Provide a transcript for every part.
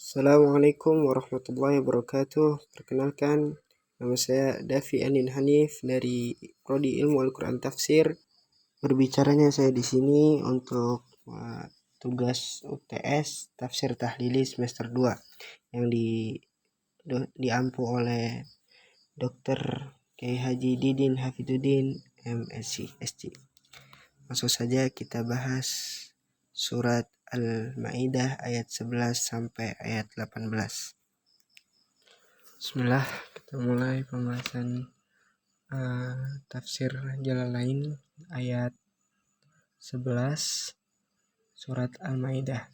Assalamualaikum warahmatullahi wabarakatuh. Perkenalkan, nama saya Davi Anin Hanif dari Prodi Ilmu Al-Quran Tafsir. Berbicaranya saya di sini untuk tugas UTS Tafsir Tahlili semester 2 yang diampu oleh Dr. Kiai Haji Didin Hafidzuddin MSc SC. Langsung saja kita bahas surat Al-Maidah ayat 11 sampai ayat 18. Bismillah, kita mulai pembahasan tafsir Jalalain ayat 11 surat Al-Maidah.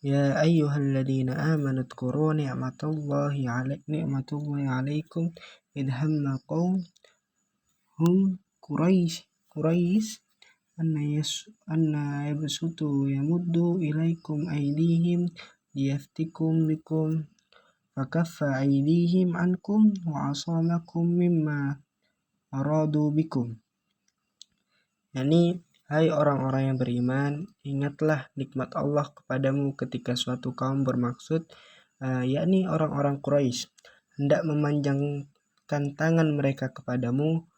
Ya ayyuhalladzina amanu dzkuru ni'matallahi 'alaikum idh hamma qaumhum Quraisy anna yabsutu yamuddu ilaikum aydihim liyaftikum bikum fakaffa aydihim ankum wa asamakum mimma aradu bikum. Yani, hai orang-orang yang beriman, ingatlah nikmat Allah kepadamu ketika suatu kaum bermaksud, yakni orang-orang Quraisy, hendak memanjangkan tangan mereka kepadamu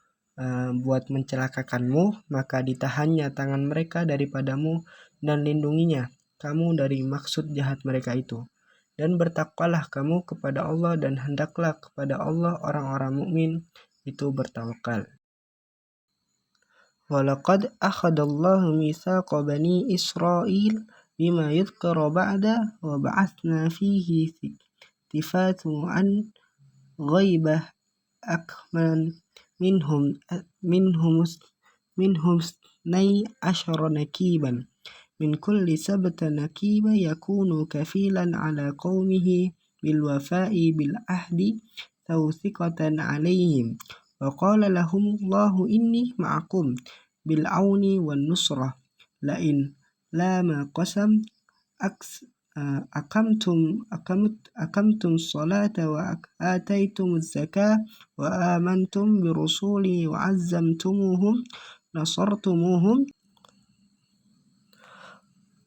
buat mencelakakanmu, maka ditahannya tangan mereka daripadamu dan lindunginya kamu dari maksud jahat mereka itu. Dan bertakwalah kamu kepada Allah dan hendaklah kepada Allah orang-orang mukmin itu bertawakal. Walaqad akhadallahu mitsaqa bani Israil bima yudhkaru ba'da wa ba'athna fihi tifatu an ghaibah akman minhum isnai asyara nakiban min kulli sabta nakiba yakunu kafilan ala qaumihi bil wafa'i bil ahdi tawthiqatan alaihim wa qala lahum Allahu inni ma'akum bil auni wan nusrah la in lama qasam akamtum salata wa ataitum zakah wa amantum bi rusuli wa azzamtumuhum nasartumuhum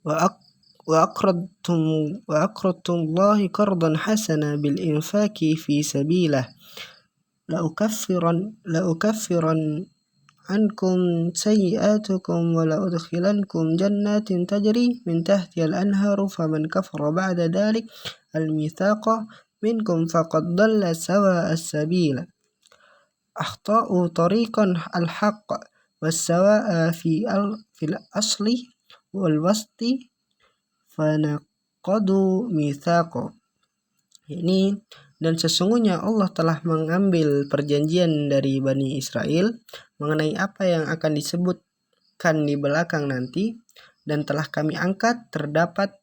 wa aqradtum Allahi qardan hasana bil infaki fi sabilillah la ukaffiran ankum sayyi'atukum wa la udkhilankum jannatin tajri min tahtiha al-anharu faman kafara ba'da dhalik al-mithaqa minkum faqad dhalla sawa'a as-sabila akhta'u tariqan al-haqq was-sawa'a fil asli wal wasti fanaqadu mithaqa. Ini, dan sesungguhnya Allah telah mengambil perjanjian dari Bani Israel mengenai apa yang akan disebutkan di belakang nanti, dan telah kami angkat terdapat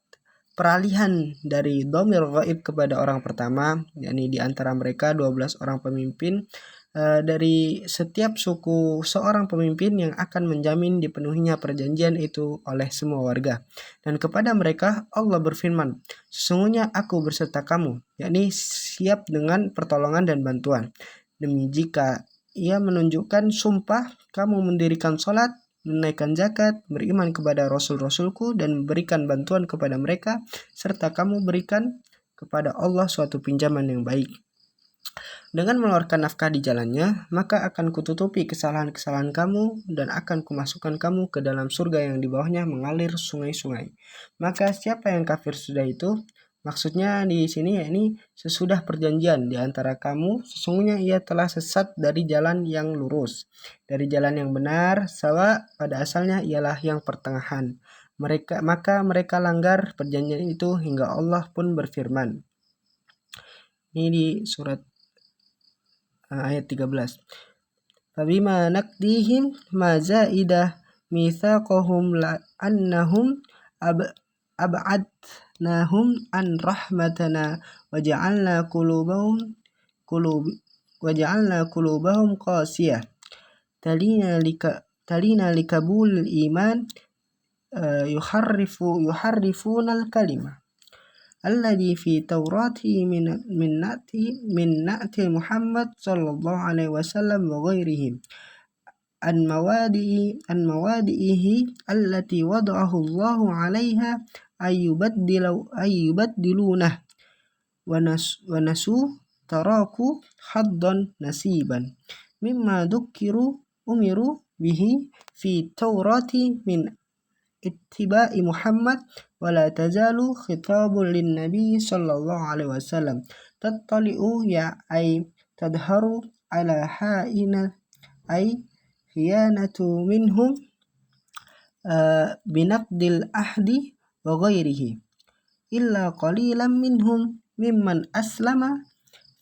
peralihan dari dhamir ghaib kepada orang pertama, yakni di antara mereka 12 orang pemimpin, dari setiap suku seorang pemimpin yang akan menjamin dipenuhinya perjanjian itu oleh semua warga. Dan kepada mereka Allah berfirman, sesungguhnya aku berserta kamu, yakni siap dengan pertolongan dan bantuan. Demi jika ia menunjukkan sumpah, kamu mendirikan sholat, menunaikan zakat, beriman kepada Rasul-Rasulku, dan memberikan bantuan kepada mereka, serta kamu berikan kepada Allah suatu pinjaman yang baik. Dengan mengeluarkan nafkah di jalannya, maka akan kututupi kesalahan-kesalahan kamu dan akan kumasukkan kamu ke dalam surga yang di bawahnya mengalir sungai-sungai. Maka siapa yang kafir sudah itu? Maksudnya di sini yakni sesudah perjanjian di antara kamu, sesungguhnya ia telah sesat dari jalan yang lurus, dari jalan yang benar. Sawa pada asalnya ialah yang pertengahan. Maka mereka langgar perjanjian itu hingga Allah pun berfirman. Ini di surat ayat 13. Fabima naqdihim ma zaidah mitsaqahum la annahum ab'adnahum an rahmatana waja'alna qulubahum qasiyah talina likabul iman yuharrifuna al-kalimah alladhi fi Taurati min na'ti Muhammad sallallahu alaihi wasallam wa ghairihim an mawadi'ihi allati wada'ahu Allahu 'alaiha ayyubaddilunah wa nasu taraku haddan nasiban mimma umiru bihi fi taurati min ittiba'i Muhammad wa la tazalu khitabun lin nabi sallallahu alaihi wasallam tattali'u ya ay tadharu ala ha'ina ay khiyanatu minhum binaqdil ahdi wa ghairihi illa qalilan minhum mimman aslama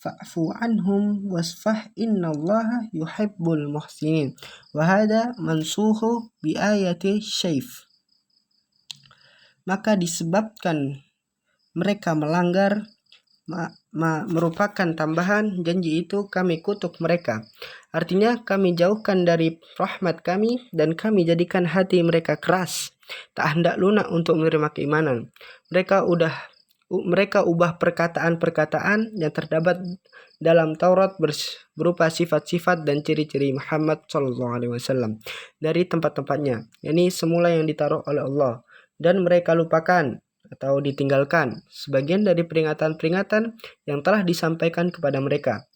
fa'fu anhum wasfah innallaha yuhibbul muhsinin wa hada mansukhu bi ayati syaif. Maka disebabkan mereka melanggar merupakan tambahan janji itu, kami kutuk mereka. Artinya kami jauhkan dari rahmat kami dan kami jadikan hati mereka keras, tak hendak lunak untuk menerima keimanan. Mereka ubah perkataan-perkataan yang terdapat dalam Taurat berupa sifat-sifat dan ciri-ciri Muhammad SAW dari tempat-tempatnya, yakni semula yang ditaruh oleh Allah, dan mereka lupakan atau ditinggalkan sebagian dari peringatan-peringatan yang telah disampaikan kepada mereka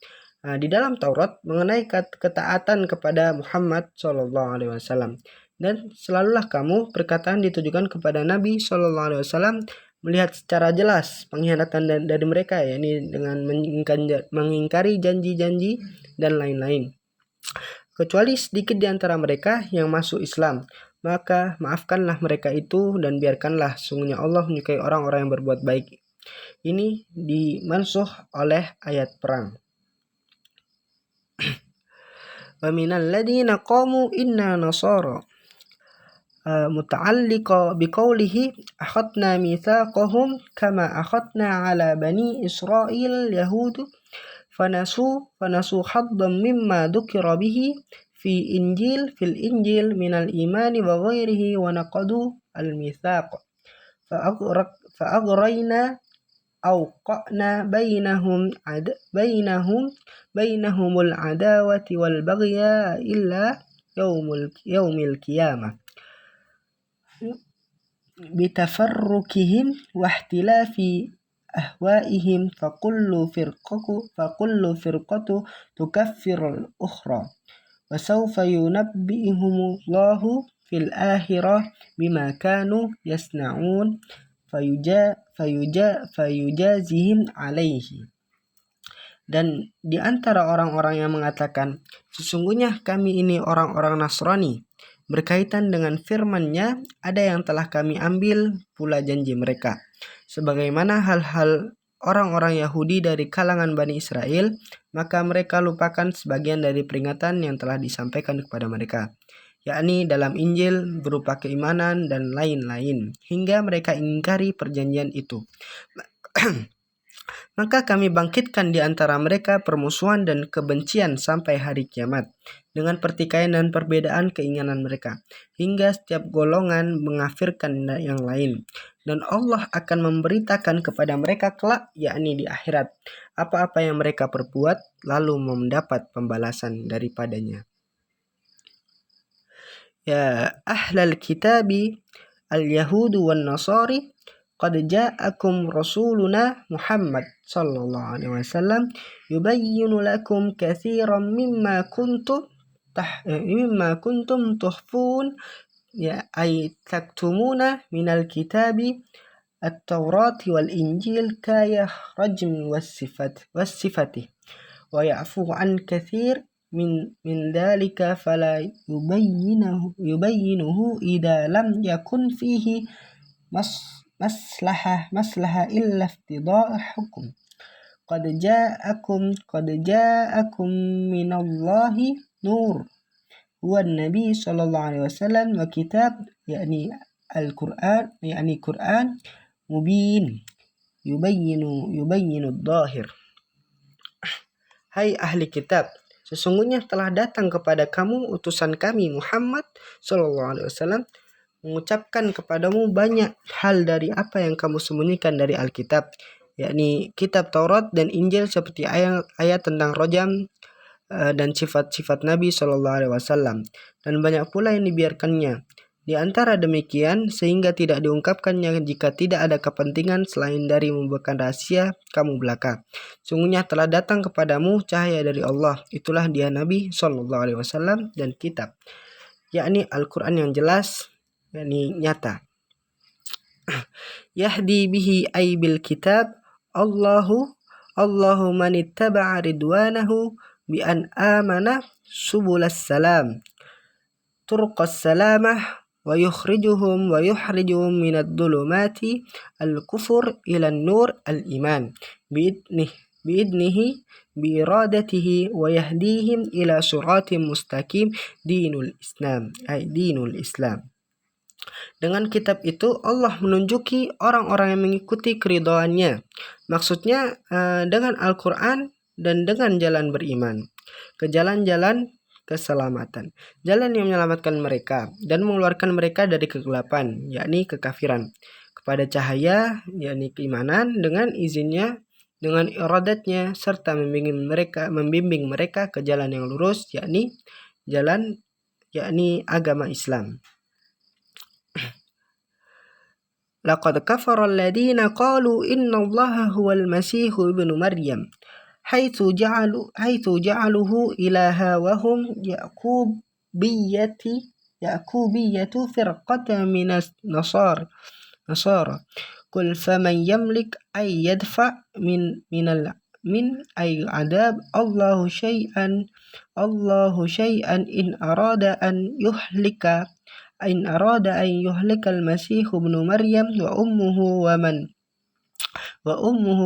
di dalam Taurat mengenai ketaatan kepada Muhammad SAW. Dan selalulah kamu perkataan ditujukan kepada Nabi SAW melihat secara jelas pengkhianatan dari mereka, yakni dengan mengingkari janji-janji dan lain-lain. Kecuali sedikit di antara mereka yang masuk Islam, maka maafkanlah mereka itu dan biarkanlah, sungguhnya Allah menyukai orang-orang yang berbuat baik. Ini dimansuh oleh ayat perang. Wa minal ladina qamu inna nasara muta'alliqa biqaulihi akhadna mitsaqahum kama akhadna ala bani Israil yahud fanasu haddan mimma dzukira bihi fil injil minal imani wa ghairihi wa naqadu al mitsaq fa aghrayna awqa'na bainahumul adawati wal baghya illa yaumil qiyamah bitafarrukihim wa ihtilafi ahwaihim fa kullu firqatu tukaffirul ukhra wa sawfa yunabbi'uhumullahu fil akhirah bima kanu yasna'un fayujazihim alaihi. Dan di antara orang-orang yang mengatakan sesungguhnya kami ini orang-orang Nasrani, berkaitan dengan firman-Nya ada yang telah kami ambil pula janji mereka, sebagaimana hal-hal orang-orang Yahudi dari kalangan Bani Israel, maka mereka lupakan sebagian dari peringatan yang telah disampaikan kepada mereka, yakni dalam Injil berupa keimanan dan lain-lain, hingga mereka ingkari perjanjian itu. Maka kami bangkitkan di antara mereka permusuhan dan kebencian sampai hari kiamat, dengan pertikaian dan perbedaan keinginan mereka, hingga setiap golongan mengafirkan yang lain. Dan Allah akan memberitakan kepada mereka kelak, yakni di akhirat, apa-apa yang mereka perbuat, lalu mendapat pembalasan daripadanya. Ya ahlal kitabi al-yahudu wan nasari qad ja'akum rasuluna Muhammad sallallahu alaihi wasallam yubayyinu lakum katsiran mimma kuntum tuhfun ya ay taktumuna minal kitabi at-taurati wal injil kaya rajmi was-sifati wa ya'fu an katsir min dalika fala yubayyinuhu idza lam yakun fihi maslaha illa iftidaa hukum qad ja'akum minallahi nur huwa nabi sallallahu alaihi wasallam wa kitab yakni al-Qur'an Qur'an mubin yubayyinu ad-dhahir. Hai ahli kitab, sesungguhnya telah datang kepada kamu utusan kami Muhammad sallallahu alaihi wasallam mengucapkan kepadamu banyak hal dari apa yang kamu sembunyikan dari Alkitab, yakni kitab Taurat dan Injil, seperti ayat tentang rojam dan sifat-sifat Nabi sallallahu alaihi wasallam, dan banyak pula yang dibiarkannya Di antara demikian, sehingga tidak diungkapkannya jika tidak ada kepentingan selain dari membuatkan rahasia kamu belaka. Sungguhnya telah datang kepadamu cahaya dari Allah. Itulah dia Nabi SAW dan kitab, yakni Al-Quran yang jelas, yakni nyata. Yahdi bihi ay bil kitab Allahu man ittaba'a ridwanahu bi an amana subulas salam turqas salamah wa yukhrijuhum minad dhulumati al-kufur ila nur al-iman biidnihi biiradatihi wa yahdihim ila siratim mustaqim dinul Islam. Dengan kitab itu Allah menunjuki orang-orang yang mengikuti keridhaannya. Maksudnya dengan Al-Quran dan dengan jalan beriman ke jalan-jalan keselamatan, jalan yang menyelamatkan mereka dan mengeluarkan mereka dari kegelapan, yakni kekafiran, kepada cahaya, yakni keimanan, dengan izinnya, dengan iradatnya, serta membimbing mereka ke jalan yang lurus, yakni agama Islam. Laqad kafara alladhina qalu inna Allaha huwal masihu ibnu Maryam haitsu ja'aluhu ilaha wa hum ya'kubiyyatu firqatan minas nasara qul faman yamlik ay yadfa min ay adab Allahu syai'an in arada an yuhlika al-masih ibnu Maryam wa ummuhu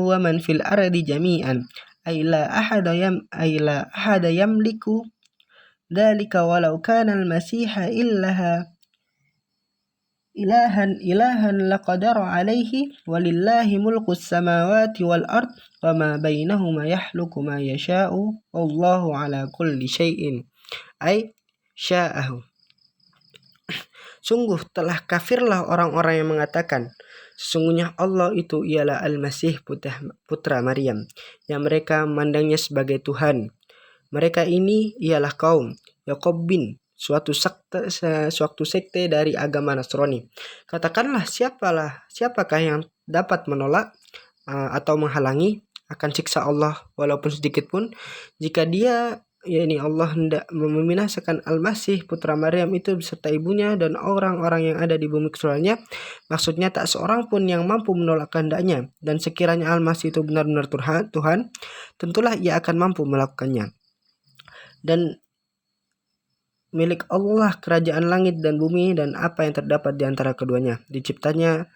wa man fil ardi jami'an ay la ahada yamliku dhalika walau kana al-masiha ilahan laqadara alaihi walillahi mulku samawati wal ard wa ma bainahuma yahluku ma yasha'u wallahu ala kulli syai'in ay sya'ahu. Sungguh telah kafirlah orang-orang yang mengatakan sesungguhnya Allah itu ialah Al-Masih putra Maryam, yang mereka memandangnya sebagai Tuhan. Mereka ini ialah kaum Yakub bin suatu sekte dari agama Nasrani. Katakanlah, siapakah yang dapat menolak atau menghalangi akan siksa Allah walaupun sedikit pun, jika dia, yakni Allah, hendak membinasakan Al-Masih putra Maryam itu beserta ibunya dan orang-orang yang ada di bumi keseluruhannya. Maksudnya tak seorang pun yang mampu menolak kehendaknya, dan sekiranya Al-Masih itu benar-benar Tuhan, tentulah ia akan mampu melakukannya. Dan milik Allah kerajaan langit dan bumi dan apa yang terdapat di antara keduanya, diciptanya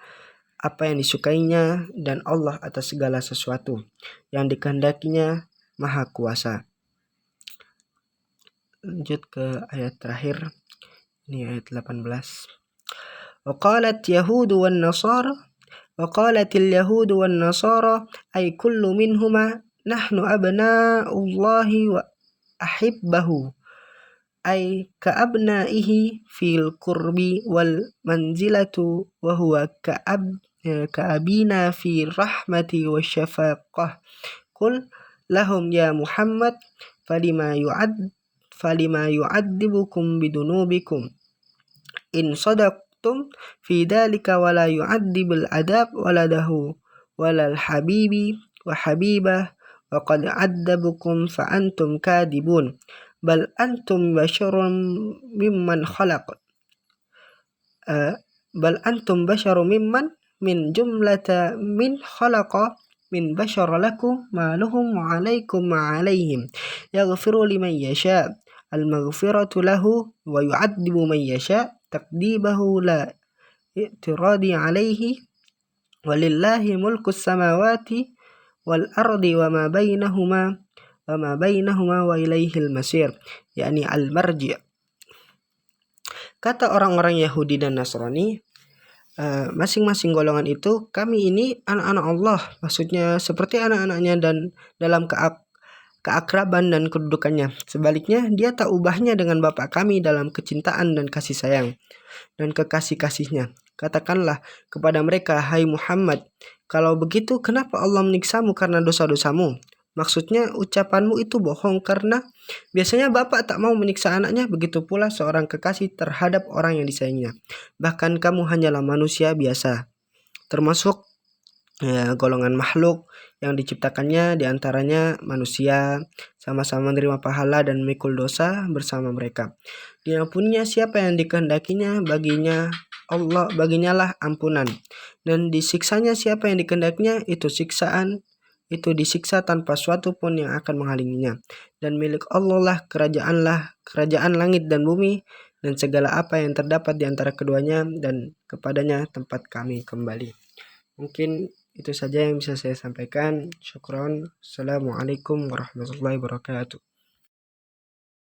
apa yang disukainya, dan Allah atas segala sesuatu yang dikehendakinya maha kuasa. Lanjut ke ayat terakhir, ini ayat 18. Waqalatil yahudu wan nasara ay kullu minhuma nahnu abna'ullahi wa ahibbahu ay ka'abna'ihi fil qurbi wal manzilatu wa huwa ka'abina fi rahmati wa syafaqah. Qul lahum ya Muhammad falima yu'adzibukum bidunubikum in sadaqtum fi dhalika wala yu'adzibul adab waladahu walal habibi wa habibah wa qad adzabukum fa antum kadibun bal antum basharun mimman min jumlata min khalaqa min bashar lakum ma lahum wa alaikum ma alaihim yaghfiru liman yasha al-maghfiratu lahu wa yu'adzibu man yasha takdibahu la i'tiradi alaihi walillahi mulku samawati wal ardi wa ma bainahuma wa ilaihil masir, yakni al-marji'. Kata orang-orang Yahudi dan Nasrani, masing-masing golongan itu, kami ini anak-anak Allah, maksudnya seperti anak-anaknya dan dalam keakraban dan kedudukannya. Sebaliknya, dia tak ubahnya dengan Bapa kami dalam kecintaan dan kasih sayang dan kekasih-kasihnya. Katakanlah kepada mereka, hai Muhammad, kalau begitu kenapa Allah menyiksamu karena dosa-dosamu? Maksudnya ucapanmu itu bohong karena biasanya bapak tak mau menyiksa anaknya, begitu pula seorang kekasih terhadap orang yang disayanginya. Bahkan kamu hanyalah manusia biasa, termasuk golongan makhluk yang diciptakannya, diantaranya manusia, sama-sama menerima pahala dan memikul dosa bersama mereka. Diampuninya siapa yang dikehendakinya, baginya lah ampunan, dan disiksanya siapa yang dikehendakinya, itu disiksa tanpa suatu pun yang akan menghalanginya. Dan milik Allah lah kerajaan langit dan bumi dan segala apa yang terdapat di antara keduanya, dan kepadanya tempat kami kembali. Mungkin itu saja yang bisa saya sampaikan. Syukron. Assalamualaikum warahmatullahi wabarakatuh.